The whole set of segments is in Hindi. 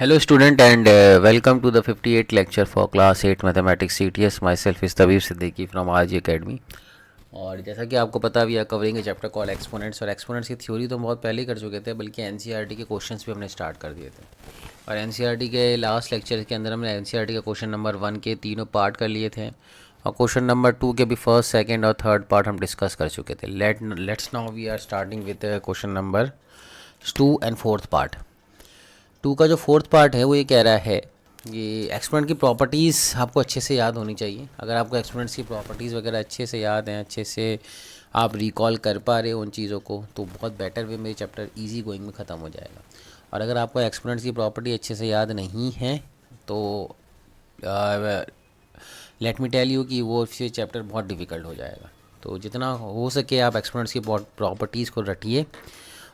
Hello student and welcome to the 58th lecture for class 8 mathematics CTS. Myself is Tabib Siddiqui from RG Academy. और जैसा कि आपको पता भी है कवरिंग ए चैप्टर कॉल एक्सपोनेंट्स, और एक्सपोनेंट्स की थ्योरी तो हम बहुत पहले ही कर चुके थे, बल्कि एनसीईआरटी के क्वेश्चंस भी हमने स्टार्ट कर दिए थे। और एनसीईआरटी के लास्ट लेक्चर के अंदर हमने एनसीईआरटी का क्वेश्चन नंबर 1 के तीनों पार्ट कर लिए थे, और क्वेश्चन नंबर 2 के भी फर्स्ट, सेकेंड और थर्ड पार्ट हम डिस्कस कर चुके थे। Let's now we are starting with question number 2 and fourth part. 2 का जो फोर्थ पार्ट है वो ये कह रहा है कि एक्सपोनेंट की प्रॉपर्टीज़ आपको अच्छे से याद होनी चाहिए। अगर आपको एक्सपोनेंट्स की प्रॉपर्टीज़ वगैरह अच्छे से याद हैं, अच्छे से आप रिकॉल कर पा रहे हो उन चीज़ों को, तो बहुत बेटर वे में चैप्टर इजी गोइंग में ख़त्म हो जाएगा। और अगर आपको एक्सपोनेंट्स की प्रॉपर्टी अच्छे से याद नहीं है तो लेट मी टेल यू कि वो फिर चैप्टर बहुत डिफ़िकल्ट हो जाएगा। तो जितना हो सके आप एक्सपोनेंट्स की प्रॉपर्टीज़ को रटिए।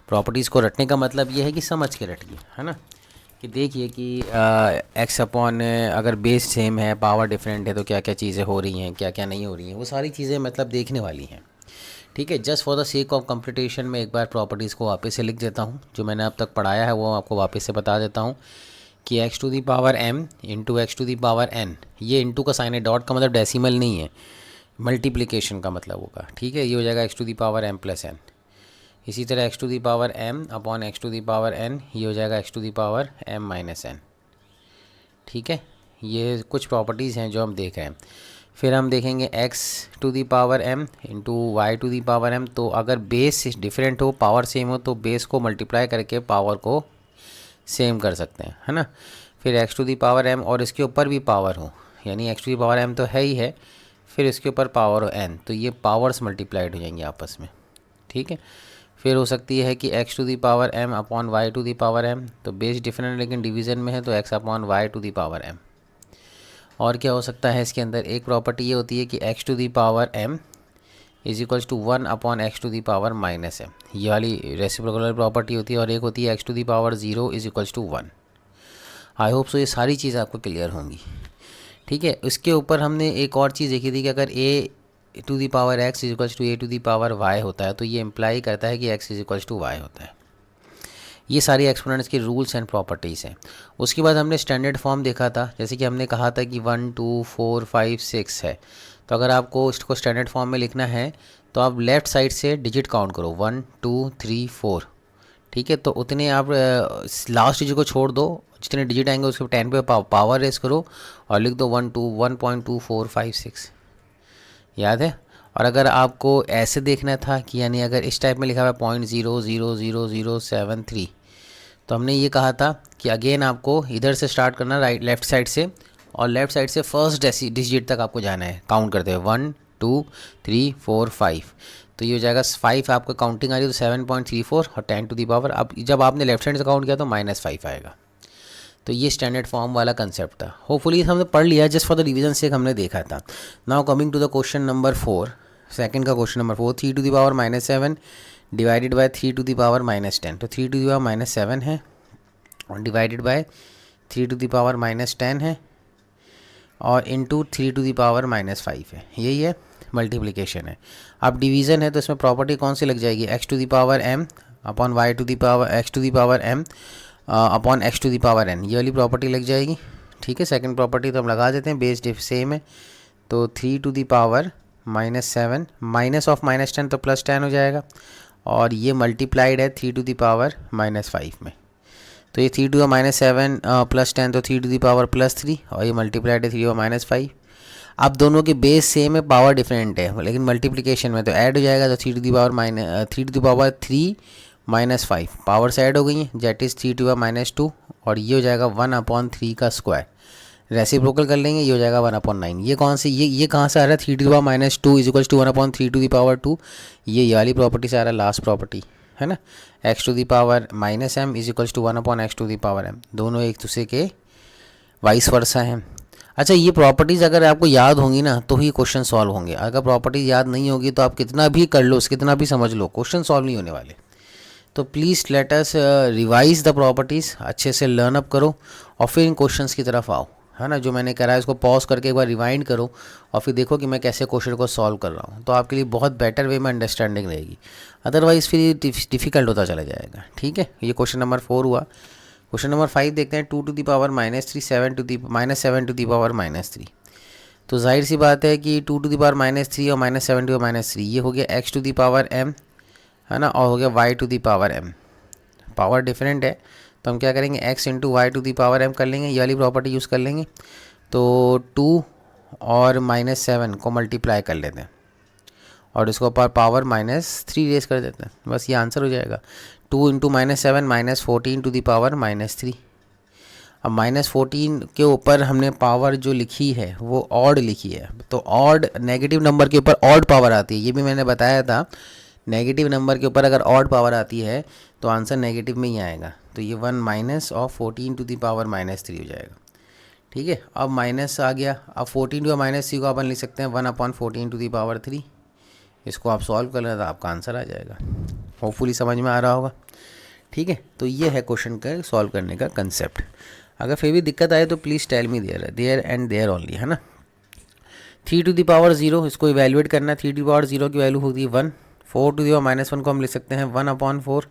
प्रॉपर्टीज़ को रटने का मतलब ये है कि समझ के रटिए, है ना। कि देखिए कि एक्स अपॉन अगर बेस सेम है, पावर डिफरेंट है, तो क्या क्या चीज़ें हो रही हैं, क्या क्या नहीं हो रही हैं, वो सारी चीज़ें मतलब देखने वाली हैं। ठीक है, just for the sake of computation में एक बार प्रॉपर्टीज़ को वापस से लिख देता हूँ। जो मैंने अब तक पढ़ाया है वो आपको वापस से बता देता हूँ कि x to the power m into x to the power n, ये इंटू का साइन है, डॉट का मतलब डेसिमल नहीं है, मल्टीप्लिकेशन का मतलब होगा। ठीक है, ये हो जाएगा x to the power m plus n. इसी तरह x to the power m upon x to the power n, ये हो जाएगा x to the power m minus n. ठीक है, ये कुछ प्रॉपर्टीज़ हैं जो हम देख रहे हैं। फिर हम देखेंगे x to the power m into y to the power m. तो अगर बेस डिफरेंट हो, पावर सेम हो, तो बेस को मल्टीप्लाई करके पावर को सेम कर सकते हैं, है ना। फिर x to the power m और इसके ऊपर भी पावर हो, यानी x to the power m तो है ही है, फिर इसके ऊपर पावर हो एन, तो ये पावर्स मल्टीप्लाइड हो जाएंगे आपस में। ठीक है, फिर हो सकती है कि x to the power m upon y to the power m, तो बेस डिफरेंट लेकिन डिवीज़न में है, तो x upon y to the power m. और क्या हो सकता है इसके अंदर, एक प्रॉपर्टी ये होती है कि x to the power m is equals to 1 upon x to the power minus m, ये वाली रेसिप्रोकल प्रॉपर्टी होती है। और एक होती है x to the power 0 is equals to 1। I hope so ये सारी चीज़ आपको क्लियर होंगी। ठीक है, इसके ऊपर हमने एक और चीज़ देखी थी कि अगर a to the power x is equals to a to the power y होता है, तो ये इम्प्लाई करता है कि x is equals to y होता है। ये सारी एक्सपोनेंट्स की रूल्स एंड प्रॉपर्टीज़ हैं। उसके बाद हमने स्टैंडर्ड फॉर्म देखा था, जैसे कि हमने कहा था कि 1 2 4 5 6 है, तो अगर आपको इसको स्टैंडर्ड फॉर्म में लिखना है तो आप लेफ़्ट साइड से डिजिट काउंट करो 1 2 3 4। ठीक है, तो उतने आप लास्ट डिजिट को छोड़ दो, जितने डिजिट आएंगे उसके 10 पे पावर रेस करो और लिख दो 1.2 1.2 4 5 6। याद है। और अगर आपको ऐसे देखना था कि यानी अगर इस टाइप में लिखा हुआ है 0.0000073, तो हमने ये कहा था कि अगेन आपको इधर से स्टार्ट करना, राइट लेफ़्ट साइड से, और लेफ़्ट साइड से फर्स्ट डिजिट तक आपको जाना है, काउंट करते हैं 1 2 3 4 5। तो ये हो जाएगा 5, आपको काउंटिंग आ रही है तो 7.34 और 10 टू दी पावर, अब जब आपने लेफ्ट साइड से काउंट किया तो -5 आएगा। तो ये स्टैंडर्ड फॉर्म वाला कंसेप्ट था। होपफुली हमने पढ़ लिया, जस्ट फॉर द रिवीजन से हमने देखा था। Now coming to the question number 4, second का question number 4, 3 to the power -7 divided by 3 to the power -10। तो 3 टू दी पावर -7 है और divided by 3 to the power -10 है और इंटू 3 टू दी पावर -5 है। यही है, मल्टीप्लिकेशन है। अब डिवीज़न है तो इसमें प्रॉपर्टी कौन सी लग जाएगी, x to the power m upon y to the power x to the power m upon x to the power n, ये वाली प्रॉपर्टी लग जाएगी। ठीक है, सेकंड प्रॉपर्टी तो हम लगा देते हैं, बेस डिफ सेम है, तो 3 to the power -7 minus of -10 तो +10 हो जाएगा, और ये मल्टीप्लाइड है 3 टू दी पावर -5 में, तो ये 3 टू द -7 +10 तो 3 टू दी पावर +3, और ये मल्टीप्लाइड है 3 टू द -5। अब दोनों के बेस सेम है, पावर डिफरेंट है, लेकिन मल्टीप्लिकेशन में तो ऐड हो जाएगा, तो 3 टू दी पावर 3 -5 पावर से ऐड हो गई है, दैट इज़ 3 टू द -2, और ये हो जाएगा 1/3 का स्क्वायर। रेसिप्रोकल कर लेंगे, ये हो जाएगा 1/9। ये कौन सी, ये कहाँ से आ रहा है, 3 to the power -2 is equals to 1/3 to the power 2, ये वाली प्रॉपर्टी से आ रहा है, लास्ट प्रॉपर्टी है ना। X to the power -m is equals to 1/x to the power m, दोनों एक दूसरे के वाइस वर्सा हैं। अच्छा, ये प्रॉपर्टीज़ अगर आपको याद होंगी ना तो ही क्वेश्चन सॉल्व होंगे। अगर प्रॉपर्टीज़ याद नहीं होगी तो आप कितना भी कर लो, कितना भी समझ लो, क्वेश्चन सॉल्व नहीं होने वाले। तो please let us revise the properties, अच्छे से लर्न अप करो और फिर इन क्वेश्चंस की तरफ आओ, है ना। जो मैंने करा है इसको पॉज करके एक बार रिवाइंड करो और फिर देखो कि मैं कैसे क्वेश्चन को सॉल्व कर रहा हूँ, तो आपके लिए बहुत बेटर वे में अंडरस्टैंडिंग रहेगी। अदरवाइज़ फिर डिफ़िकल्ट होता चला जाएगा। ठीक है, ये क्वेश्चन नंबर 4 हुआ। क्वेश्चन नंबर 5 देखते हैं, 2 to the power -3 7 to the power -3। तो जाहिर सी बात है कि 2 टू दी पावर -3 और -7 टू -3 ये हो गया x to the power m, है ना, और हो गया y to the power m। Power different है तो हम क्या करेंगे, x into y to the power m कर लेंगे, ये वाली प्रॉपर्टी यूज़ कर लेंगे। तो 2 और -7 को मल्टीप्लाई कर लेते हैं और इसको पावर -3 रेस कर देते हैं, बस ये आंसर हो जाएगा। 2 इंटू -7 -14 टू दी पावर -3। अब -14 के ऊपर हमने पावर जो लिखी है वो ऑड लिखी है, तो ऑड नेगेटिव नंबर के ऊपर ऑड पावर आती है, ये भी मैंने बताया था। नेगेटिव नंबर के ऊपर अगर ऑड पावर आती है तो आंसर नेगेटिव में ही आएगा। तो ये 1 minus of 14 to the power -3 हो जाएगा। ठीक है, अब माइनस आ गया, अब 14 टू -3 को अपन लिख सकते हैं 1/14 टू दी पावर 3। इसको आप सॉल्व कर लें तो आपका आंसर आ जाएगा। होपफुली समझ में आ रहा होगा। ठीक है, तो ये है क्वेश्चन का सॉल्व करने का कंसेप्ट। अगर फिर भी दिक्कत आए तो please tell me there and there only, है ना। 3 टू दी पावर 0 इसको इवेल्युएट करना है। 3 टू दी पावर 0 की वैल्यू होती है 1। 4 टू दी पावर -1 को हम लिख सकते हैं 1/4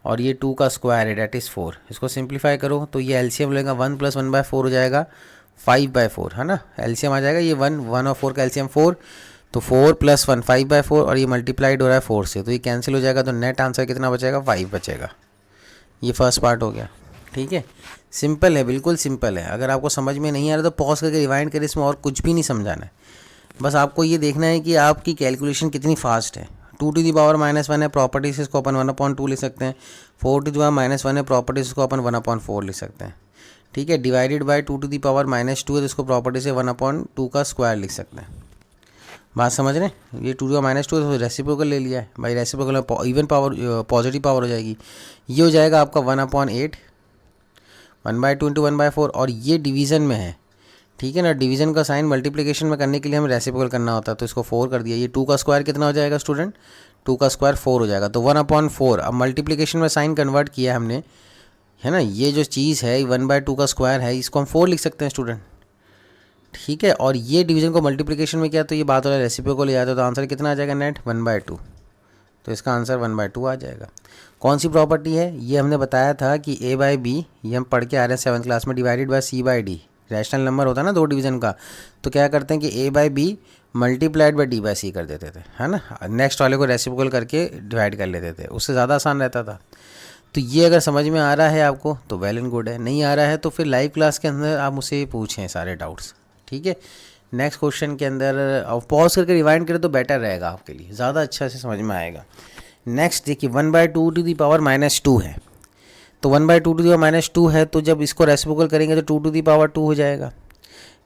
और ये 2 का स्क्वायर है डेट इज़ 4। इसको सिंप्लीफाई करो तो ये एलसीएम लेगा 1 + 1/4 हो जाएगा 5/4, है ना। एलसीएम आ जाएगा ये 1 और 4 का एलसीएम 4, तो 4 + 1 5/4 और ये मल्टीप्लाइड हो रहा है 4 से, तो ये कैंसिल हो जाएगा। तो नेट आंसर कितना बचेगा, 5 बचेगा। ये फर्स्ट पार्ट हो गया। ठीक है, सिंपल है, बिल्कुल सिंपल है। अगर आपको समझ में नहीं आ रहा तो पॉज करके रिवाइंड करें, इसमें और कुछ भी नहीं समझाना है। बस आपको ये देखना है कि आपकी कैलकुलेशन कितनी फास्ट है। 2 टू दी पावर -1 है, प्रॉपर्टीज इसको अपन 1/2 लिख सकते हैं। 4 टू दी पावर -1 है, प्रॉपर्टीज इसको अपन 1/4 लिख सकते हैं। ठीक है, divided by 2 to the power -2 है तो इसको प्रॉपर्टी से 1/2 का स्क्वायर लिख सकते हैं। बात समझ रहे हैं। ये 2 टू -2 है तो रेसिप्रोकल ले लिया है भाई, रेसिप्रोकल में इवन पावर पॉजिटिव पावर हो जाएगी। ये हो जाएगा आपका 1/8 1/2 इंटू 1/4 और ये डिवीज़न में है। ठीक है ना, डिवीज़न का साइन मल्टीप्लिकेशन में करने के लिए हमें रेसिप्रोकल करना होता है, तो इसको 4 कर दिया। ये 2 का स्क्वायर कितना हो जाएगा स्टूडेंट, 2 का स्क्वायर 4 हो जाएगा, तो 1/4। अब मल्टीप्लिकेशन में साइन कन्वर्ट किया हमने, है ना। ये जो चीज़ है 1/2 का स्क्वायर है, इसको हम 4 लिख सकते हैं स्टूडेंट। ठीक है, और ये डिवीज़न को मल्टीप्लिकेशन में किया तो ये बात हो रहा है रेसिप्रोकल ले जाता है, तो आंसर कितना आ जाएगा नेट 1/2। तो इसका आंसर 1/2 आ जाएगा। कौन सी प्रॉपर्टी है, ये हमने बताया था कि a/b, ये हम पढ़ के आ रहे हैं 7th क्लास में, divided by c/d। Rational number होता है ना 2 डिवीज़न का, तो क्या करते हैं कि a/b मल्टीप्लाइड बाय d/c कर देते थे, है ना। नेक्स्ट वाले को रेसिप्रोकल करके डिवाइड कर लेते थे, उससे ज़्यादा आसान रहता था। तो ये अगर समझ में आ रहा है आपको तो वेल एंड गुड है, नहीं आ रहा है तो फिर लाइव क्लास के अंदर आप मुझसे पूछें सारे डाउट्स। ठीक है, नेक्स्ट क्वेश्चन के अंदर पॉज करके रिवाइंड करें तो बेटर रहेगा आपके लिए, ज़्यादा अच्छा से समझ में आएगा। नेक्स्ट देखिए 1/2 टू दी पावर -2 है, तो 1/2 टू दी पावर -2 है, तो जब इसको रेसिप्रोकल करेंगे तो 2 टू दी पावर 2 हो जाएगा।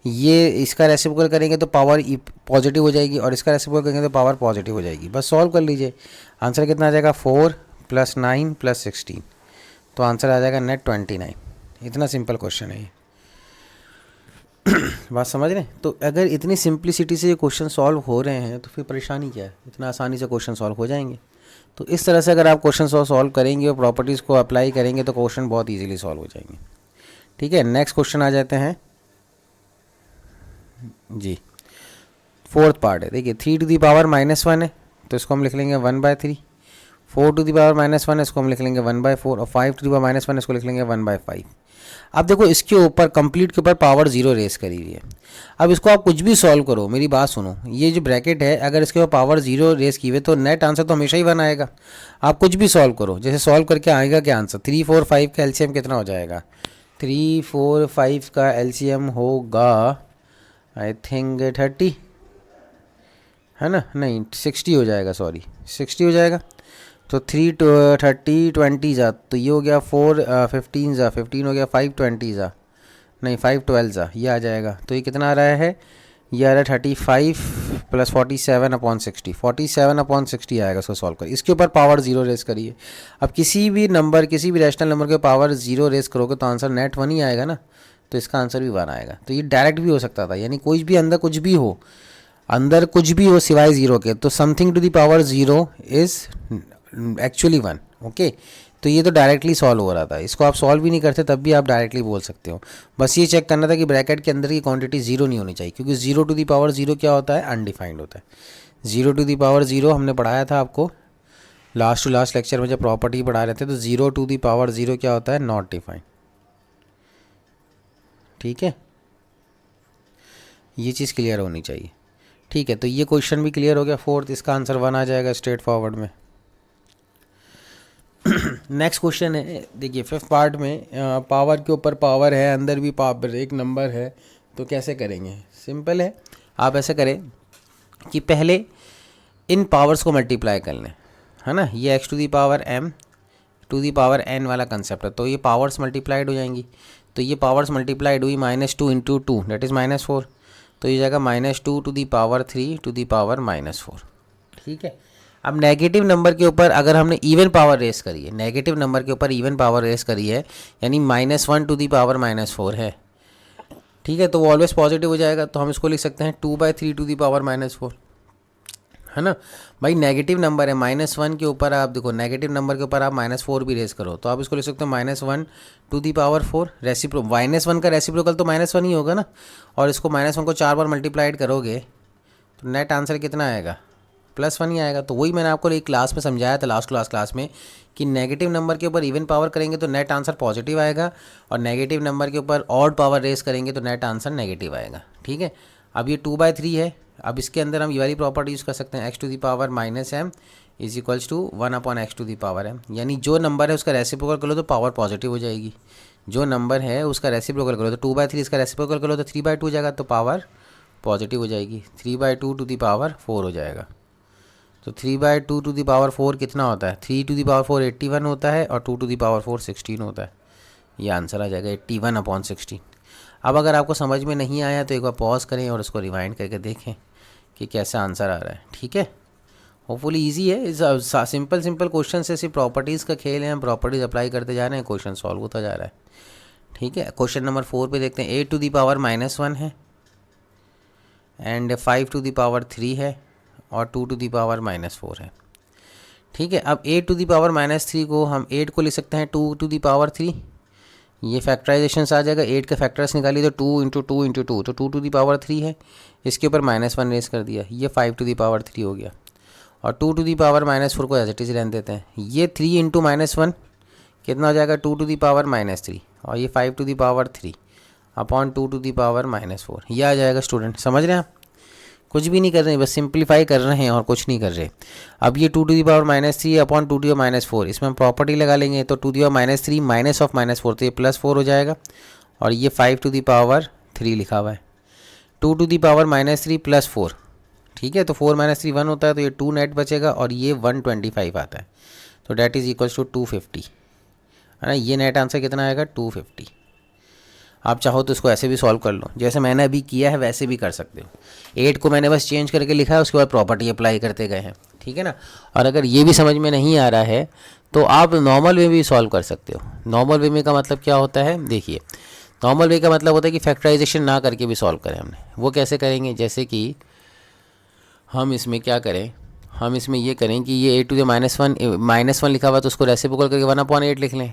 ये इसका रेसिप्रोकल करेंगे तो पावर पॉजिटिव हो जाएगी और इसका रेसिप्रोकल करेंगे तो पावर पॉजिटिव हो जाएगी। बस सॉल्व कर लीजिए, आंसर कितना आ जाएगा 4 + 9 + 16, तो आंसर आ जाएगा नेट 29। इतना सिंपल क्वेश्चन है ये। बात समझ रहे हैं। तो अगर इतनी सिंप्लिसिटी से ये क्वेश्चन सॉल्व हो रहे हैं तो फिर परेशानी क्या है, इतना आसानी से क्वेश्चन सॉल्व हो जाएंगे। तो इस तरह से अगर आप क्वेश्चन सॉल्व करेंगे और प्रॉपर्टीज़ को अप्लाई करेंगे तो क्वेश्चन बहुत इजीली सॉल्व हो जाएंगे। ठीक है, नेक्स्ट क्वेश्चन आ जाते हैं जी, 4th पार्ट है। देखिए 3 टू दी पावर -1 है तो इसको हम लिख लेंगे 1/3। 4 टू दी पावर -1 है इसको हम लिख लेंगे 1/4 और 5 टू दी पावर -1 इसको लिख लेंगे 1/5। अब देखो इसके ऊपर कंप्लीट के ऊपर पावर 0 रेस करी हुई है। अब इसको आप कुछ भी सॉल्व करो, मेरी बात सुनो, ये जो ब्रैकेट है अगर इसके ऊपर पावर 0 रेस की हुई है तो नेट आंसर तो हमेशा ही 1 आएगा। आप कुछ भी सॉल्व करो, जैसे सॉल्व करके आएगा क्या आंसर, 3 4 5 का एलसीएम कितना हो जाएगा, 3 4 5 का एलसीएम होगा आई थिंक 30, है ना, नहीं 60 हो जाएगा, सॉरी 60 हो जाएगा। तो 3 30 20 जा, तो ये हो गया 4 15 जा, 15 हो गया 5 20 जा, नहीं 5 12 जा, ये आ जाएगा। तो ये कितना आ रहा है, ये आ रहा है 35 + 47/60, 47/60 आएगा इसको सॉल्व कर। इसके ऊपर पावर 0 रेस करिए। अब किसी भी नंबर, किसी भी रैशनल नंबर के पावर 0 रेस करोगे तो आंसर नेट 1 ही आएगा ना, तो इसका आंसर भी 1 आएगा। तो ये डायरेक्ट भी हो सकता था, यानी कोई भी अंदर कुछ भी हो, अंदर कुछ भी हो सिवाय 0 के, तो something to the power 0 is actually 1। Okay, तो ये तो डायरेक्टली सॉल्व हो रहा था, इसको आप सॉल्व भी नहीं करते तब भी आप डायरेक्टली बोल सकते हो। बस ये चेक करना था कि ब्रैकेट के अंदर की क्वांटिटी 0 नहीं होनी चाहिए, क्योंकि 0 टू दी पावर 0 क्या होता है, अनडिफाइंड होता है। 0 टू दी पावर 0 हमने पढ़ाया था आपको लास्ट टू लास्ट लेक्चर में जब प्रॉपर्टी पढ़ा रहे थे तो 0 टू दी पावर 0 क्या होता है, नॉट डिफाइंड। ठीक है, ये चीज़ क्लियर होनी चाहिए। ठीक है, तो ये क्वेश्चन भी क्लियर हो गया। फोर्थ, इसका आंसर 1 आ जाएगा स्ट्रेट फॉरवर्ड में। नेक्स्ट क्वेश्चन है, देखिए फिफ्थ पार्ट में पावर के ऊपर पावर है, अंदर भी पावर एक नंबर है, तो कैसे करेंगे। सिंपल है, आप ऐसे करें कि पहले इन पावर्स को मल्टीप्लाई कर लें, है ना। ये x to the power m to the power n वाला कंसेप्ट है, तो ये पावर्स मल्टीप्लाइड हो जाएंगी। तो ये पावर्स मल्टीप्लाइड हुई -2 इंटू 2 दैट इज़ -4, तो ये जाएगा -2 to the power 3 to the power -4। ठीक है, अब नेगेटिव नंबर के ऊपर अगर हमने इवन पावर रेस करी है, नेगेटिव नंबर के ऊपर इवन पावर रेस करी है, यानी -1 टू दी पावर -4 है। ठीक है, तो वो ऑलवेज पॉजिटिव हो जाएगा, तो हम इसको लिख सकते हैं 2/3 टू दी पावर -4, है ना भाई। नेगेटिव नंबर है, -1 के ऊपर आप देखो, नेगेटिव नंबर के ऊपर आप -4 भी रेस करो तो आप इसको लिख सकते हो -1 टू दी पावर 4। -1 का रेसिप्रोकल तो -1 ही होगा ना, और इसको -1 को 4 बार मल्टीप्लाइड करोगे तो नेट आंसर कितना आएगा, +1 ही आएगा। तो वही मैंने आपको एक क्लास में समझाया था, लास्ट क्लास में, कि नेगेटिव नंबर के ऊपर इवन पावर करेंगे तो नेट आंसर पॉजिटिव आएगा, और नेगेटिव नंबर के ऊपर ऑड पावर रेस करेंगे तो नेट आंसर नेगेटिव आएगा। ठीक है, अब ये 2/3 है, अब इसके अंदर हम ये वाली प्रॉपर्टी यूज़ कर सकते हैं, x to the power -m is equals to 1/x to the power m, यानी जो नंबर है उसका रेसिप्रोकल करो तो पावर पॉजिटिव हो जाएगी। जो नंबर है उसका रेसिप्रोकल करो तो 2/3, इसका रेसिप्रोकल करो तो 3/2 हो जाएगा, तो पावर पॉजिटिव हो जाएगी। 3/2 टू दी पावर 4 हो जाएगा। तो 3/2 टू दी पावर 4 कितना होता है, 3 टू दी पावर 4 81 होता है, और 2 टू दी पावर 4 16 होता है। ये आंसर आ जाएगा 81/16। अब अगर आपको समझ में नहीं आया तो एक बार पॉज करें और उसको रिवाइंड करके देखें कि कैसा आंसर आ रहा है। ठीक है, होपफुली इजी है। इस सिंपल क्वेश्चन से सिर्फ प्रॉपर्टीज़ का खेल है, हम प्रॉपर्टीज़ अप्लाई करते जा रहे हैं, क्वेश्चन सॉल्व होता जा रहा है। ठीक है, क्वेश्चन नंबर 4 पे देखते हैं। 8 टू दी पावर -1 है, एंड 5 टू दी पावर 3 है, और 2 टू दी पावर -4 है। ठीक है, अब 8 टू दी पावर -3 को हम 8 को लिख सकते हैं 2 टू दी पावर 3, ये फैक्टराइजेशन आ जाएगा। 8 के फैक्टर्स निकालिए तो 2 इंटू 2 इंटू 2, तो 2 टू दी पावर 3 है, इसके ऊपर -1 रेस कर दिया, ये 5 टू दी पावर 3 हो गया, और 2 टू दी पावर -4 को एज इट इज़ रहने देते हैं। ये 3 इंटू -1 कितना हो जाएगा, 2 टू दी पावर -3, और ये 5 to the power 3 upon 2 to the power -4, ये आ जाएगा। स्टूडेंट समझ रहे हैं आप, कुछ भी नहीं कर रहे हैं, बस सिंप्लीफाई कर रहे हैं और कुछ नहीं कर रहे। अब ये 2 to the power -3 upon 2 to the power -4, इसमें हम प्रॉपर्टी लगा लेंगे, तो 2 to the power -3 minus of -4, तो ये +4 हो जाएगा, और ये 5 टू दी पावर 3 लिखा हुआ है। 2 टू दी पावर -3 +4, ठीक है, तो 4 - 3 1 होता है, तो ये 2 नेट बचेगा, और ये 125 आता है, तो डैट इज़ इक्वल्स टू 250, है ना। ये नेट आंसर कितना आएगा, 250। आप चाहो तो इसको ऐसे भी सॉल्व कर लो, जैसे मैंने अभी किया है वैसे भी कर सकते हो। 8 को मैंने बस चेंज करके लिखा है, उसके बाद प्रॉपर्टी अप्लाई करते गए हैं। ठीक है ना, और अगर ये भी समझ में नहीं आ रहा है तो आप नॉर्मल वे भी सॉल्व कर सकते हो। नॉर्मल वे में का मतलब क्या होता है, देखिए नॉर्मल वे का मतलब होता है कि फैक्टराइजेशन ना करके भी सॉल्व करें हमने। वो कैसे करेंगे, जैसे कि हम इसमें क्या करें, हम इसमें ये करें कि ये 8 टू द -1 लिखा हुआ है, तो उसको रेसिप्रोकल करके 1/8 लिख लें,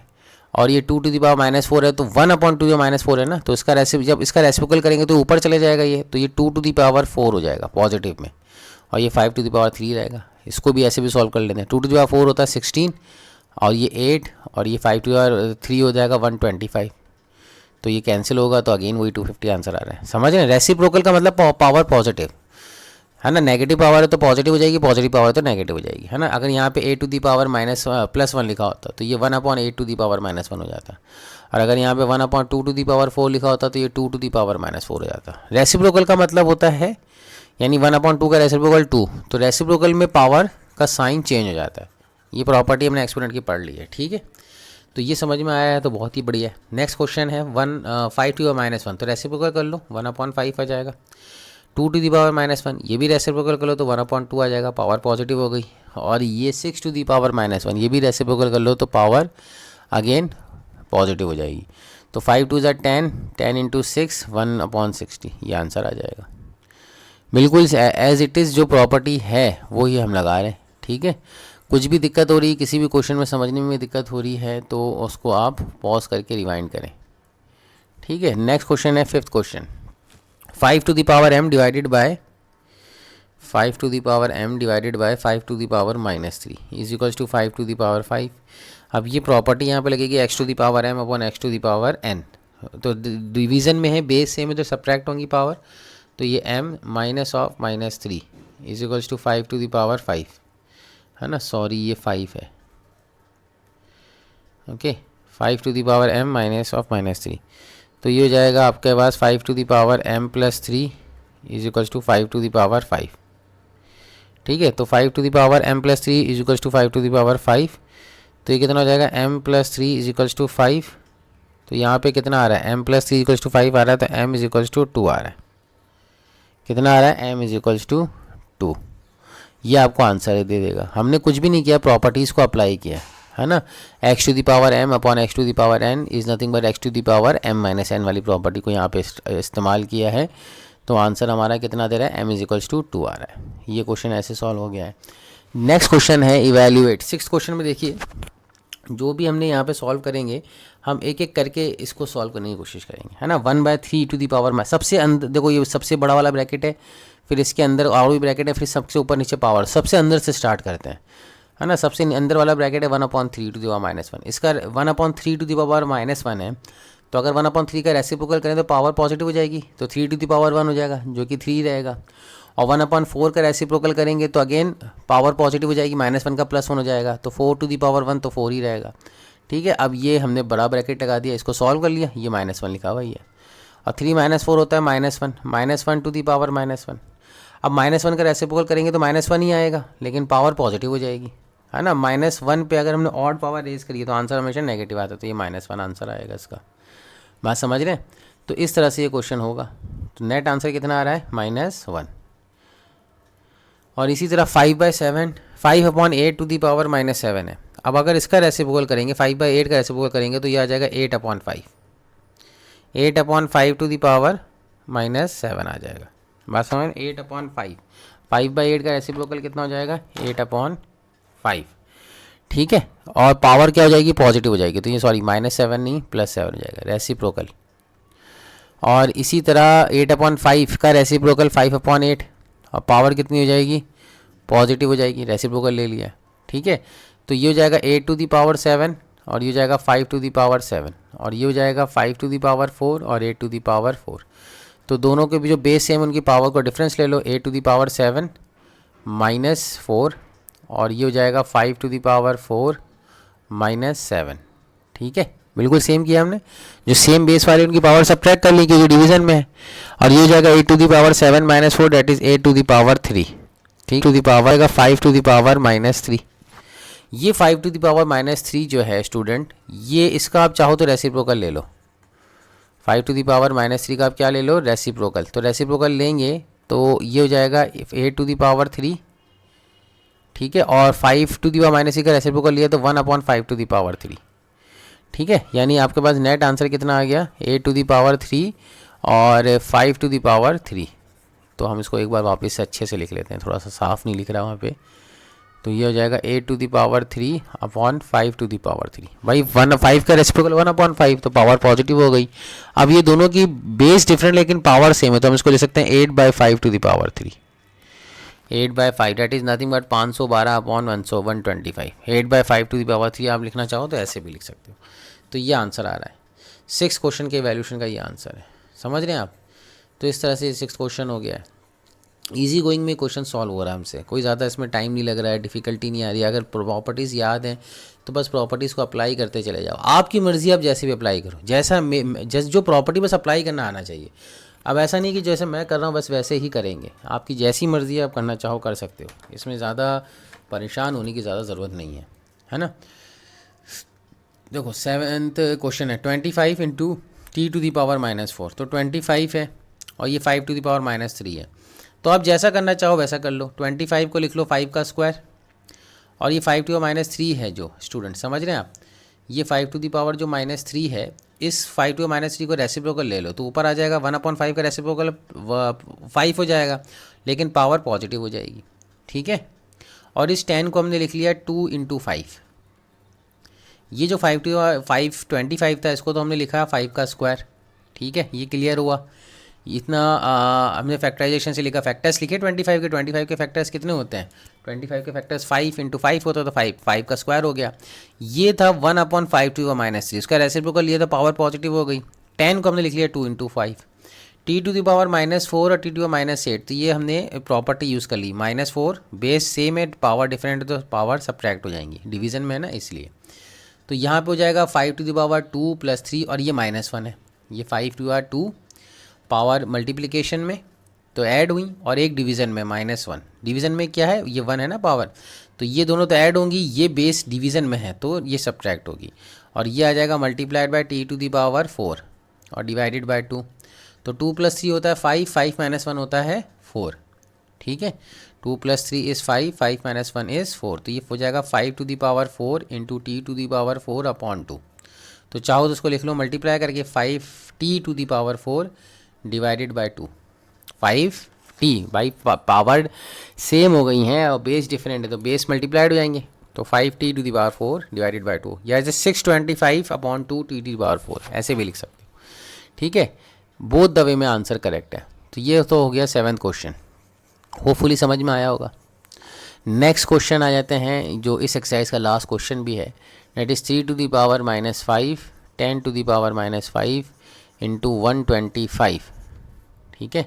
और ये 2 टू दी पावर -4 है, तो 1/2 -4 है ना, तो इसका जब इसका रेसिप्रोकल करेंगे तो ऊपर चले जाएगा ये, तो ये 2 टू दी पावर 4 हो जाएगा पॉजिटिव में, और ये 5 टू दी पावर 3 रहेगा। इसको भी ऐसे भी सॉल्व कर लेते हैं। 2 टू दी पावर 4 होता है 16, और ये 8, और ये 5 टू दी पावर 3 हो जाएगा 125, तो ये कैंसिल होगा, तो अगेन वही 250 आंसर आ रहा है। समझ रहे हैं, रेसिप्रोकल का मतलब पावर पॉजिटिव है ना, नेगेटिव पावर है तो पॉजिटिव हो जाएगी, पॉजिटिव पावर है तो नेगेटिव हो जाएगी, है ना। अगर यहाँ पे 8 टू दी पावर +1 लिखा होता तो ये 1/8 टू दी पावर -1 हो जाता, और अगर यहाँ पे 1/2 टू दी पावर 4 लिखा होता तो ये 2 टू दी पावर -4 हो जाता। रेसिप्रोकल का मतलब होता है, यानी 1/2 का रेसिप्रोकल 2, तो रेसिप्रोकल में पावर का साइन चेंज हो जाता है। ये प्रॉपर्टी हमने एक्सपेरिमेंट की पढ़ ली है। ठीक है, तो ये समझ में आया है तो बहुत ही बढ़िया है। नेक्स्ट क्वेश्चन है 5 टू दी पावर -1, तो रेसिप्रोकल कर लो, 1/5 आ जाएगा। 2 टू दी पावर -1, ये भी रेसिप्रोकल कर लो तो 1/2 आ जाएगा, पावर पॉजिटिव हो गई। और ये 6 टू दी पावर -1, ये भी रेसिप्रोकल कर लो तो पावर अगेन पॉजिटिव हो जाएगी। तो 5 2 ज़ा 10, 10 इंटू 6 1/60, ये आंसर आ जाएगा। बिल्कुल एज इट इज़ जो प्रॉपर्टी है वो ही हम लगा रहे हैं। ठीक है, कुछ भी दिक्कत हो रही है, किसी भी क्वेश्चन में समझने में दिक्कत हो रही है तो उसको आप पॉज करके रिवाइंड करें। ठीक है, नेक्स्ट क्वेश्चन है 5th question. 5 to the power m divided by 5 to the power m divided by 5 to the power -3 is equals to 5 to the power 5। अब ये प्रॉपर्टी यहाँ पे लगेगी x to the power m upon x to the power n। तो डिवीज़न में है, बेस सेम है तो सब्ट्रैक्ट होंगी पावर, तो ये m minus of -3 is equals to 5 to the power 5, है ना, सॉरी ये 5 है, okay 5 to the power m minus of -3। तो ये हो जाएगा आपके पास 5 to the power m plus 3 is equals to 5 to the power 5। ठीक है, तो 5 to the power m plus 3 is equals to 5 to the power 5। तो ये कितना हो जाएगा m plus 3 is equals to 5। तो यहाँ पे कितना आ रहा है, m प्लस 3 इक्वल्स टू 5 आ रहा है, तो m इज इक्वल्स टू 2 आ रहा है। कितना आ रहा है, m इज इक्वल्स टू 2। ये आपको आंसर दे देगा। हमने कुछ भी नहीं किया, प्रॉपर्टीज़ को अप्लाई किया है ना। x to the power m upon x to the power n is nothing but x to the power m minus n वाली प्रॉपर्टी को यहाँ पे इस्तेमाल किया है। तो आंसर हमारा कितना दे रहा है, m इज इक्वल्स टू 2 आ रहा है। ये क्वेश्चन ऐसे सॉल्व हो गया है। नेक्स्ट क्वेश्चन है इवैल्यूएट। 6th क्वेश्चन में देखिए, जो भी हमने यहाँ पे सॉल्व करेंगे, हम एक एक करके इसको सॉल्व करने की कोशिश करेंगे, है ना। 1/3 टू दी पावर, सबसे अंदर देखो, ये सबसे बड़ा वाला ब्रैकेट है, फिर इसके अंदर और भी ब्रैकेट है, फिर सबसे ऊपर नीचे पावर। सबसे अंदर से स्टार्ट करते हैं, है ना। सबसे अंदर वाला ब्रैकेट है 1/3 टू दी पावर -1। इसका 1/3 टू दी पावर -1 है, तो अगर 1/3 का रेसिप्रोकल करें तो पावर पॉजिटिव हो जाएगी, तो 3 टू दी पावर 1 हो जाएगा, जो कि 3 रहेगा। और 1/4 का रेसिप्रोकल करेंगे तो अगेन पावर पॉजिटिव हो जाएगी, -1 का +1 हो जाएगा, तो 4 टू दी पावर 1, तो 4 ही रहेगा। ठीक है, अब ये हमने बड़ा ब्रैकेट लगा दिया, इसको सॉल्व कर लिया, ये -1 लिखा हुआ ही है। और 3 - 4 होता है -1 टू दी पावर -1। अब -1 का रेसिप्रोकल करेंगे तो -1 ही आएगा, लेकिन पावर पॉजिटिव हो जाएगी, है ना। -1 पे अगर हमने ऑड पावर रेज करी तो आंसर हमेशा नेगेटिव आता है, तो ये -1 आंसर आएगा इसका। बात समझ रहे हैं? तो इस तरह से ये क्वेश्चन होगा। तो नेट आंसर कितना आ रहा है, -1। और इसी तरह 5/7, 5/8 टू दी पावर -7 है। अब अगर इसका रेसिप्रोकल करेंगे, 5/8 का रेसिप्रोकल करेंगे तो ये आ जाएगा 8/5, 8/5 टू दी पावर -7 आ जाएगा। बात समझ, 8/5, 5/8 का रेसिप्रोकल कितना हो जाएगा, 8/5। ठीक है, और पावर क्या हो जाएगी, पॉजिटिव हो जाएगी, तो ये सॉरी -7 नहीं +7 हो जाएगा रेसिप्रोकल। और इसी तरह 8/5 का रेसिप्रोकल 5/8, और पावर कितनी हो जाएगी, पॉजिटिव हो जाएगी, रेसिप्रोकल ले लिया। ठीक है, तो ये हो जाएगा 8 टू दी पावर 7, और ये हो जाएगा 5 टू दी पावर 7, और ये हो जाएगा 5 टू दी पावर 4 और 8 टू दी पावर 4। तो दोनों के भी जो बेस सेम, उनकी पावर को डिफरेंस ले लो, 8 टू दी पावर 7 -4, और ये हो जाएगा 5 टू दी पावर 4 -7। ठीक है, बिल्कुल सेम किया हमने, जो सेम बेस वाले उनकी पावर सब्ट्रैक्ट कर ली क्योंकि डिवीजन में है। और ये हो जाएगा 8 to the power 7 -4 that is 8 to the power 3। ठीक, टू दी पावर आएगा 5 टू दी पावर -3। ये 5 टू दी पावर -3 जो है स्टूडेंट, ये इसका आप चाहो तो रेसिप्रोकल ले लो। 5 टू दी पावर -3 का आप क्या ले लो, रेसिप्रोकल। तो रेसिप्रोकल लेंगे तो ये हो जाएगा 8 टू दी पावर 3। ठीक है, और 5 टू दी पावर -3 का रेसिप्रोकल लिया तो 1/5 टू दी पावर 3। ठीक है, यानी आपके पास नेट आंसर कितना आ गया, 8 टू दी पावर 3 और 5 टू दी पावर 3। तो हम इसको एक बार वापस से अच्छे से लिख लेते हैं, थोड़ा सा साफ नहीं लिख रहा वहाँ पे। तो ये हो जाएगा 8 टू दी पावर 3 अपॉन 5 टू दी पावर 3। भाई 5 का रेसिप्रोकल 1/5, तो पावर पॉजिटिव हो गई। अब ये दोनों की बेस डिफरेंट लेकिन पावर सेम है, तो हम इसको ले सकते हैं 8/5 to the power 3। 8/5 that is nothing but 512 upon 125। 8/5 to the power 3 आप लिखना चाहो तो ऐसे भी लिख सकते हो। तो ये आंसर आ रहा है 6 क्वेश्चन के वैल्यूशन का, ये आंसर है। समझ रहे हैं आप? तो इस तरह से 6 क्वेश्चन हो गया है। इजी गोइंग में क्वेश्चन सॉल्व हो रहा है हमसे, कोई ज़्यादा इसमें टाइम नहीं लग रहा है, डिफ़िकल्टी नहीं आ रही है। अगर प्रॉपर्टीज़ याद हैं तो बस प्रॉपर्टीज़ को अप्लाई करते चले जाओ। आपकी मर्ज़ी, आप जैसे भी अप्लाई करो, जैसा जो प्रॉपर्टी बस अप्लाई करना आना चाहिए। अब ऐसा नहीं कि जैसे मैं कर रहा हूँ बस वैसे ही करेंगे, आपकी जैसी मर्ज़ी है आप करना चाहो कर सकते हो, इसमें ज़्यादा परेशान होने की ज़्यादा ज़रूरत नहीं है ना। देखो 7th क्वेश्चन है 25 into t to the power -4। तो 25 है और ये 5 टू दी पावर -3 है। तो आप जैसा करना चाहो वैसा कर लो। 25 को लिख लो 5 का स्क्वायर, और ये 5 टू दी पावर -3 है जो स्टूडेंट, समझ रहे हैं आप। ये 5 टू दी पावर जो -3 है, इस 5 टू दी पावर -3 को रेसिप्रोकल ले लो, तो ऊपर आ जाएगा 1/5 का रेसिप्रोकल 5 हो जाएगा, लेकिन पावर पॉजिटिव हो जाएगी। ठीक है, और इस 10 को हमने लिख लिया 2 इंटू 5। ये जो 5 25 था, इसको तो हमने लिखा 5 का स्क्वायर। ठीक है, ये क्लियर हुआ। इतना हमने फैक्टराइजेशन से लिखा, फैक्टर्स लिखे 25 के फैक्टर्स कितने होते हैं, 25 के फैक्टर्स 5 × 5 होता है, तो 5 का स्क्वायर हो गया। ये था 1/5 -3, उसका रेसिप्रोकल ये था, पावर पॉजिटिव हो गई। 10 को हमने लिख लिया 2 × 5, t⁻⁻4 और t⁻⁸, तो ये हमने प्रॉपर्टी यूज़ कर ली। -4 बेस सेम है, पावर डिफरेंट है, तो पावर सब्ट्रैक्ट हो जाएंगी, डिवीज़न में है ना इसलिए। तो यहाँ पे हो जाएगा 5⁻2 + 3 और ये -1 है, ये 5⁻2 पावर मल्टीप्लिकेशन में तो ऐड हुई और एक डिवीज़न में -1, डिवीज़न में क्या है, ये 1 है ना पावर, तो ये दोनों तो ऐड होंगी, ये बेस डिवीज़न में है तो ये सब्ट्रैक्ट होगी, और ये आ जाएगा मल्टीप्लाइड बाय t⁻4 और डिवाइडेड बाय 2, तो 2 + 3 होता है 5, 5 - 1 होता है 4, ठीक है। 2 + 3 इज़ 5, 5 - 1 इज़ 4, तो ये हो जाएगा 5⁴ × t⁻4/2। तो चाहो तो उसको लिख लो मल्टीप्लाई करके 5t⁴ divided by 2, 5t by power same हो गई हैं और बेस डिफरेंट है तो बेस मल्टीप्लाइड हो जाएंगे, तो 5t⁴ डिवाइडेड बाय 2 या जैसे 625/2 t⁴, ऐसे भी लिख सकते हो, ठीक है। बोथ द वे में आंसर करेक्ट है। तो ये तो हो गया 7th क्वेश्चन, होपफुली समझ में आया होगा। नेक्स्ट क्वेश्चन आ जाते हैं जो इस एक्सरसाइज का लास्ट क्वेश्चन भी है, दैट इज़ 3 ⁻⁻5 10⁻⁻5 × 125, ठीक है।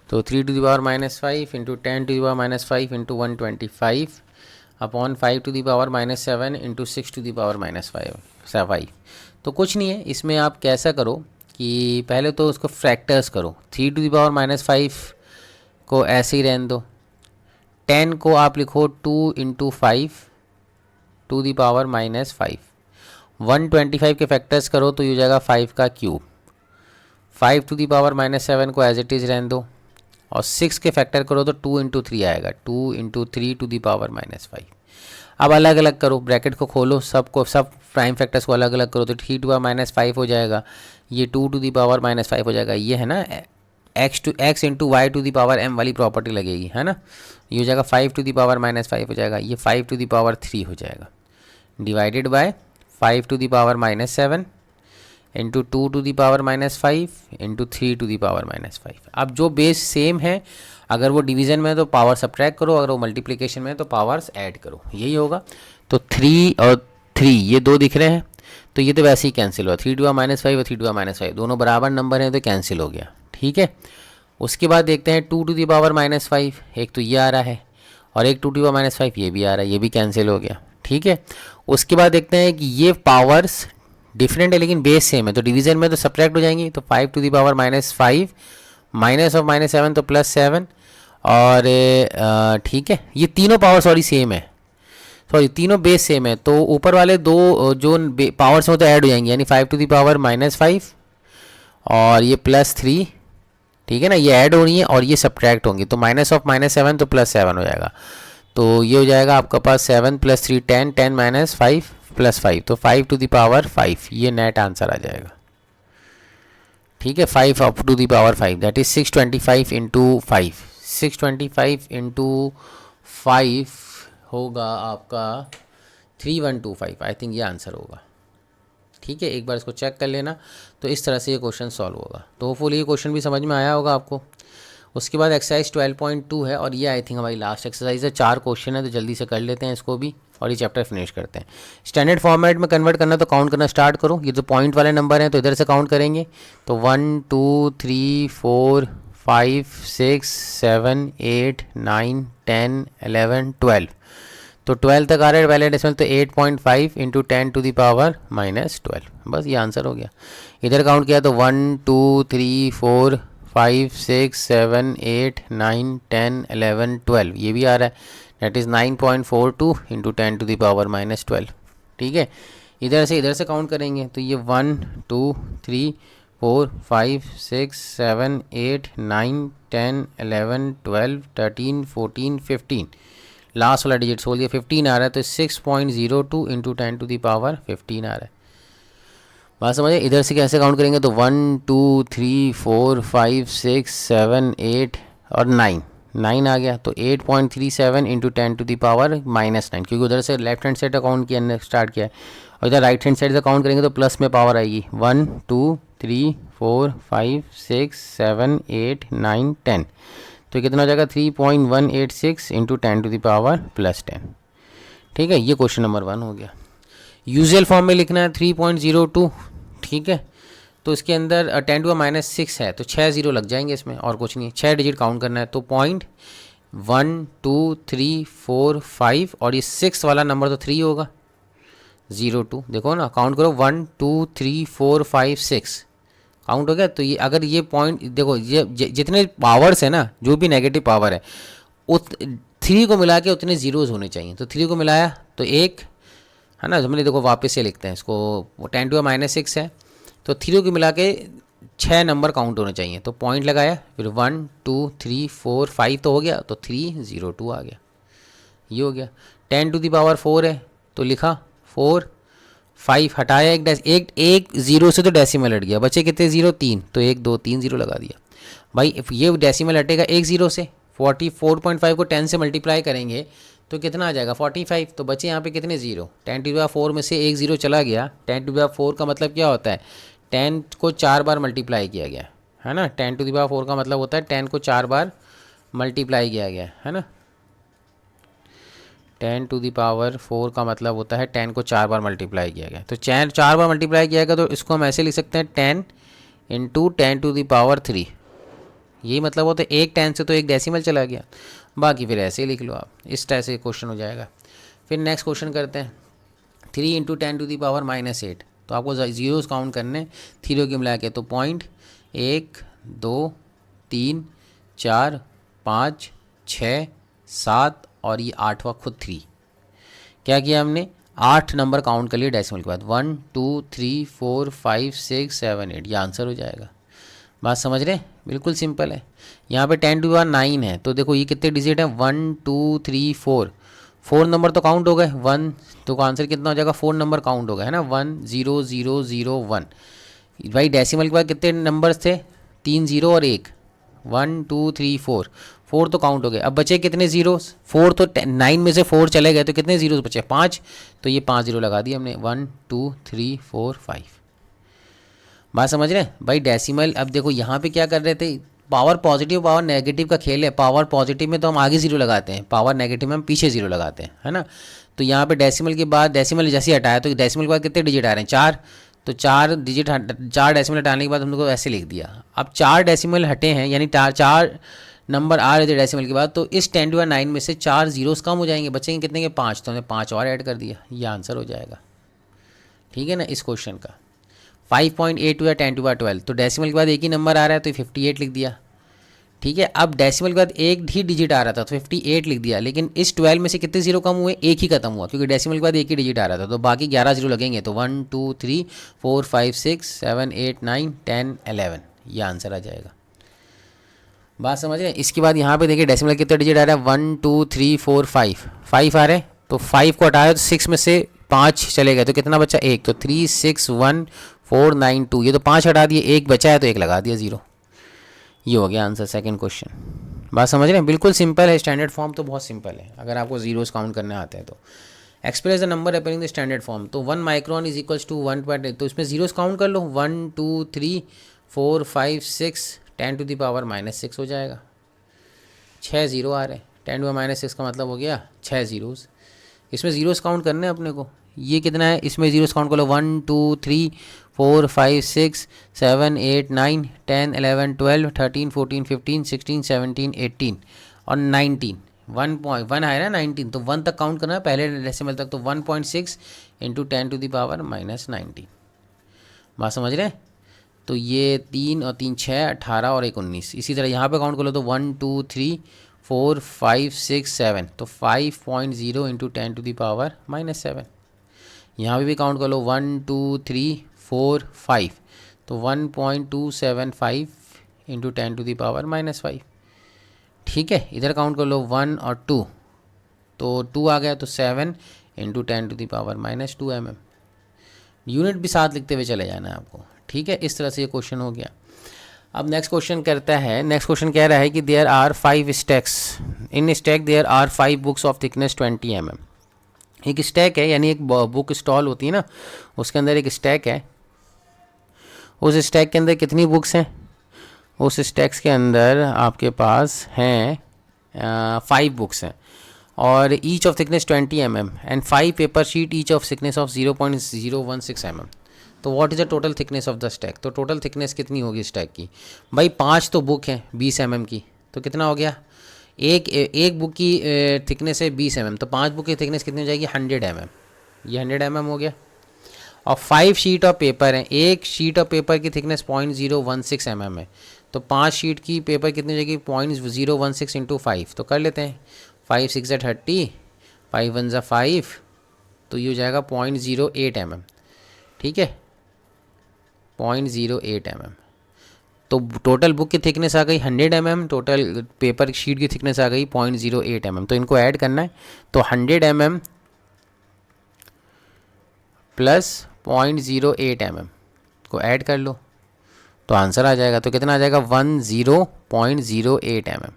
तो 3 ⁻⁻5 × 10⁻⁻5 × 125 अपॉन 5 ⁻⁻7 × 6 ⁻⁻5। तो कुछ नहीं है, इसमें आप कैसा करो कि पहले तो उसको फ्रैक्टर्स करो, 3 ⁻⁻5 को ऐसे ही रहने दो, 10 को आप लिखो 2 × 5 ⁻⁻5, 125 के फैक्टर्स करो तो ये हो जाएगा 5 का क्यूब, 5 ⁻⁻7 को एज इट इज़ रहने दो, और 6 के फैक्टर करो तो 2 × 3 आएगा, 2 × 3 ⁻⁻5। अब अलग अलग करो, ब्रैकेट को खोलो, सबको सब प्राइम फैक्टर्स को अलग अलग करो तो 3 ⁻5 हो जाएगा, ये 2 ⁻5 हो जाएगा, ये है ना x × y⁻m वाली प्रॉपर्टी लगेगी, है ना। ये हो जाएगा 5 ⁻5 हो जाएगा, ये 5 ⁻3 हो जाएगा, डिवाइडेड बाय 5 ⁻7 इंटू 2 ⁻5 इंटू 3 ⁻5। अब जो बेस सेम है, अगर वो डिवीज़न में है तो पावर सब्ट्रैक्ट करो, अगर वो मल्टीप्लिकेशन में है तो पावर्स ऐड करो, यही होगा। तो 3 और 3 ये दो दिख रहे हैं, तो ये तो वैसे ही कैंसिल हुआ, 3 ⁻5 और 3 ⁻5 दोनों बराबर नंबर हैं तो कैंसिल हो गया, ठीक है। उसके बाद देखते हैं 2 ⁻5, एक तो ये आ रहा है और एक 2 ⁻5 ये भी आ रहा है, ये भी कैंसिल हो गया, ठीक है। उसके बाद देखते हैं कि ये पावर्स डिफरेंट है लेकिन बेस सेम है, तो डिवीज़न में तो सब्ट्रैक्ट हो जाएंगी, तो 5 ⁻5 माइनस ऑफ -7 तो +7, और ठीक है, ये तीनों पावर सॉरी सेम है, सॉरी तीनों बेस सेम है, तो ऊपर वाले दो जो पावर्स हैं तो ऐड हो जाएंगे, यानी 5 ⁻5 और ये +3, ठीक है ना, ये ऐड हो रही है और ये सब्ट्रैक्ट होंगी, तो माइनस ऑफ -7 तो +7 हो जाएगा, तो ये हो जाएगा आपका पास 7 + 3 10, 10 - 5 +5, तो 5⁵, ये नेट आंसर आ जाएगा, ठीक है। 5⁵ दैट इज 625 × 5, 625 × 5 होगा आपका 3125, आई थिंक ये आंसर होगा, ठीक है। एक बार इसको चेक कर लेना, तो इस तरह से ये क्वेश्चन सॉल्व होगा। तो होपफुली ये क्वेश्चन भी समझ में आया होगा आपको। उसके बाद एक्सरसाइज 12.2 है और ये आई थिंक हमारी लास्ट एक्सरसाइज है, 4 क्वेश्चन है तो जल्दी से कर लेते हैं इसको भी और ये चैप्टर फिनिश करते हैं। स्टैंडर्ड फॉर्मेट में कन्वर्ट करना तो काउंट करना स्टार्ट करो, ये जो पॉइंट वाले नंबर हैं तो इधर से काउंट करेंगे, तो 1 2 3 4 5 6 7 8 9 10 11 12, तो 12 तक आ रहा है पहले डेसिमल, तो 8.5 × 10⁻⁻12, बस ये आंसर हो गया। इधर काउंट किया तो 1 2 3 4 5 6 7 8 9 10 11 12, ये भी आ रहा है, दैट इज़ 9.42 × 10⁻⁻12, ठीक है। इधर से काउंट करेंगे तो ये 1 2 3 4 5 6 7 8 9 10 11 12 13 14 15, लास्ट वाला डिजिट सोल दिया 15 आ रहा है, तो 6.02 × 10⁻15 आ रहा है, बात समझिए। इधर से कैसे काउंट करेंगे तो 1 2 3 4 5 6 7 8 और 9 आ गया, तो 8.37 × 10⁻⁻9, क्योंकि उधर से लेफ्ट हैंड साइड का काउंट किया स्टार्ट किया है, और इधर राइट हैंड साइड से काउंट करेंगे तो प्लस में पावर आएगी 1 2 3 4 5 6 7 8 9 10, तो कितना हो जाएगा 3.186 इंटू 10⁻+10। ठीक है, ये क्वेश्चन नंबर 1 हो गया। यूजुअल फॉर्म में लिखना है 3.02। ठीक है, तो इसके अंदर 10⁻⁻6 है तो 6 0 लग जाएंगे इसमें, और कुछ नहीं, 6 डिजिट काउंट करना है। तो 0.1 2 3 4 5 और ये 6 वाला नंबर तो 3 होगा, 02। देखो ना, काउंट करो 1 2 3 4 5 6 काउंट हो गया। तो ये अगर ये पॉइंट देखो, ये जितने पावर्स है ना, जो भी नेगेटिव पावर है, 3 को मिला के उतने जीरोज़ होने चाहिए। तो 3 को मिलाया तो 1 है ना, हमने देखो वापस से लिखते हैं इसको, 10⁻⁻6 है तो 3 को मिला के 6 नंबर काउंट होने चाहिए। तो पॉइंट लगाया, फिर 1 2 3 4 5 तो हो गया, तो 302 आ गया, ये हो गया। 10⁻4 है तो लिखा 4, 5 हटाया, एक 0 से तो डेसिमल हट गया, बचे कितने 0 3, तो 1 2 3 0 लगा दिया। भाई ये डेसिमल हटेगा एक 0 से, 44.5 को 10 से मल्टीप्लाई करेंगे तो कितना आ जाएगा 45, तो बचे यहाँ पे कितने 0, 10⁻4 में से एक 0 चला गया। 10⁻4 का मतलब क्या होता है, 10 को 4 बार मल्टीप्लाई किया गया है ना। 10⁻4 का मतलब होता है 10 को 4 बार मल्टीप्लाई किया गया है ना। 10⁻4 का मतलब होता है 10 को 4 बार मल्टीप्लाई किया गया। तो 4 बार मल्टीप्लाई किया गया, तो इसको हम ऐसे लिख सकते हैं 10 इंटू 10⁻3, यही मतलब होता है एक 10 से तो एक डेसिमल चला गया। बाकी फिर ऐसे ही लिख लो आप, इस तरह से क्वेश्चन हो जाएगा। फिर नेक्स्ट क्वेश्चन करते हैं, 3 इंटू 10⁻⁻8, तो आपको जीरोज़ काउंट करने 3 के मिला के, तो 1 2 3 4 5 6 7 और ये 8वां खुद 3। क्या किया हमने, 8 नंबर काउंट कर लिए डेसिमल के बाद, 1 2 3 4 5 6 7 8, ये आंसर हो जाएगा। बात समझ रहे हैं, बिल्कुल सिंपल है। यहाँ पे 10⁻9 है तो देखो ये कितने डिजिट है, 1 2 3 4, 4 नंबर तो काउंट हो गए, 1 तो आंसर कितना हो जाएगा, 4 नंबर काउंट हो गए है ना, 1 0 0 0 1। भाई डेसिमल के बाद कितने नंबर्स थे, 3 0 और 1, 1 2 3 4, 4 तो काउंट हो गए। अब बचे कितने जीरोस, 4 तो 9 में से 4 चले गए तो कितने जीरोस बचे, 5, तो ये 5 0 लगा दिए हमने, 1 2 3 4 5। बात समझ रहे हैं भाई, डेसिमल। अब देखो यहाँ पे क्या कर रहे थे, पावर पॉजिटिव पावर नेगेटिव का खेल है। पावर पॉजिटिव में तो हम आगे 0 लगाते हैं, पावर नेगेटिव में हम पीछे 0 लगाते हैं, है ना। तो यहाँ पे डेसिमल के बाद, डेसिमल जैसे हटाया तो डेसिमल के बाद कितने डिजिट आ रहे हैं, 4, तो 4 डिजिट 4 डेसिमल हटाने के बाद हम लोग को ऐसे लिख दिया। अब 4 डेसिमल हटे हैं, यानी 4 नंबर आ रहे थे डेसिमल के बाद, तो इस 10⁻9 में से 4 जीरोस कम हो जाएंगे, बचेंगे कितने के 5, तो हमने 5 और ऐड कर दिया, ये आंसर हो जाएगा। ठीक है ना, इस क्वेश्चन का 5.82 या 10⁻12, तो डेसिमल के बाद एक ही नंबर आ रहा है तो 58 लिख दिया। ठीक है, अब डेसिमल के बाद एक ही डिजिट आ रहा था तो 58 लिख दिया, लेकिन इस 12 में से कितने 0 कम हुए, एक ही खत्म हुआ, क्योंकि डेसिमल के बाद एक ही डिजिट आ रहा था, तो बाकी 11 0 लगेंगे, तो 1 2 3 4 5 6 7 8 9 10 11, ये आंसर आ जाएगा। बात समझ रहे हैं। इसके बाद यहाँ पे देखिए डेसिमल कितने डिजिट आ रहा है, 1 2 3 4 5 आ रहे हैं, तो 5 को हटाया तो 6 में से 5 चले गए तो कितना बचा, 1, तो 3 6 1 4 9 2, ये तो 5 हटा दिए, 1 बचा है तो 1 लगा दिया 0, ये हो गया आंसर सेकंड क्वेश्चन। बात समझ रहे हैं, बिल्कुल सिंपल है। स्टैंडर्ड फॉर्म तो बहुत सिंपल है, अगर आपको जीरोस काउंट करने आते हैं तो। Express the number appearing the standard form, तो 1 माइक्रोन इज इक्वल्स टू 1.8, तो इसमें जीरोस काउंट कर लो, 1 2 3 4 5 6 10⁻⁻6 हो जाएगा। 6 0 आ रहे हैं, 10⁻⁻6 का मतलब हो गया 6 जीरोस। इसमें जीरोस काउंट करने हैं अपने को, ये कितना है, इसमें जीरोस काउंट कर लो, 1 2 3 4 5 6 7 8 9 10 11 12 13 14 15 16 17 18 और 19, 1.1 आया ना 19, तो 1 तक काउंट करना है पहले डेसिमल तक, तो 1.6 इंटू 10⁻⁻19। बात समझ रहे हैं। तो ये 3 और 3 6 18 और 1 19। इसी तरह यहाँ पे काउंट कर लो, तो 1 2 3 4 5 6 7, तो 5.0 इंटू 10⁻⁻7। यहाँ पे भी काउंट कर लो, 1 2 3 4 5, तो 1.275 इंटू 10⁻⁻5। ठीक है, इधर काउंट कर लो 1 और 2, तो 2 आ गया, तो 7 इंटू 10⁻⁻2 mm। यूनिट भी साथ लिखते हुए चले जाना है आपको। ठीक है, इस तरह से ये क्वेश्चन हो गया। अब नेक्स्ट क्वेश्चन करता है, नेक्स्ट क्वेश्चन कह रहा है कि there are 5 stacks, in stack there are 5 books of thickness 20 mm। एक स्टैक है, यानी एक बुक स्टॉल होती है ना, उसके अंदर एक स्टैक है, उस स्टैक के अंदर कितनी बुक्स हैं? उस स्टैक्स के अंदर आपके पास हैं 5 बुक्स हैं और each of thickness 20 mm and 5 paper sheet each of thickness of 0.016 mm। तो what is the total thickness of the stack? तो टोटल थिकनेस कितनी होगी स्टैक की भाई? 5 तो बुक हैं 20 mm की, तो कितना हो गया? एक बुक की थिकनेस है 20 mm, तो 5 बुक की थिकनेस कितनी हो जाएगी? 100 mm। ये 100 mm हो गया। और 5 शीट ऑफ पेपर हैं, एक शीट ऑफ पेपर की थिकनेस 0.016 mm है, तो 5 शीट की पेपर कितनी हो जाएगी? 0.016 इंटू 5, तो कर लेते हैं। 5 6 ज़ा 30, 5 1 ज़ा 5, तो ये हो जाएगा 0.08 mm। ठीक है, 0.08 mm। तो टोटल बुक की थिकनेस आ गई 100 mm, टोटल पेपर शीट की थिकनेस आ गई 0.08 mm। तो इनको ऐड करना है, तो 100 mm प्लस 0.08 mm को ऐड कर लो तो आंसर आ जाएगा। तो कितना आ जाएगा? 10.08 mm।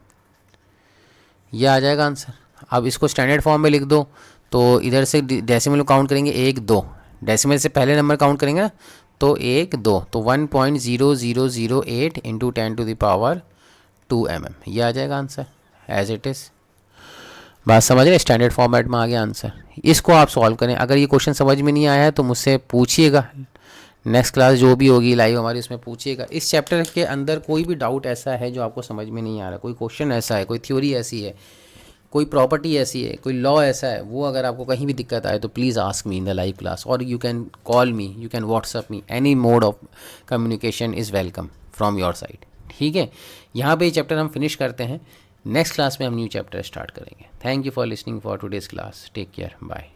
यह आ जाएगा आंसर। अब इसको स्टैंडर्ड फॉर्म में लिख दो, तो इधर से डेसिमल काउंट करेंगे 1 2, डेसिमल से पहले नंबर काउंट करेंगे ना, तो 1 2, तो 1.0008 इंटू 10⁻²² mm। ये आ जाएगा आंसर एज इट इज़। बात समझ रहे? स्टैंडर्ड फॉर्मेट में आ गया आंसर। इसको आप सॉल्व करें। अगर ये क्वेश्चन समझ में नहीं आया है तो मुझसे पूछिएगा, नेक्स्ट क्लास जो भी होगी लाइव हमारी उसमें पूछिएगा। इस चैप्टर के अंदर कोई भी डाउट ऐसा है जो आपको समझ में नहीं आ रहा, कोई क्वेश्चन ऐसा है, कोई थ्योरी ऐसी है, कोई प्रॉपर्टी ऐसी है, कोई लॉ ऐसा है, वो अगर आपको कहीं भी दिक्कत आए तो please ask me in the live class, और you can call me, you can WhatsApp me, any mode of communication is welcome from your side. ठीक है, यहाँ पे ये चैप्टर हम फिनिश करते हैं। नेक्स्ट क्लास में हम न्यू चैप्टर स्टार्ट करेंगे। Thank you for listening for today's class. Take care, bye.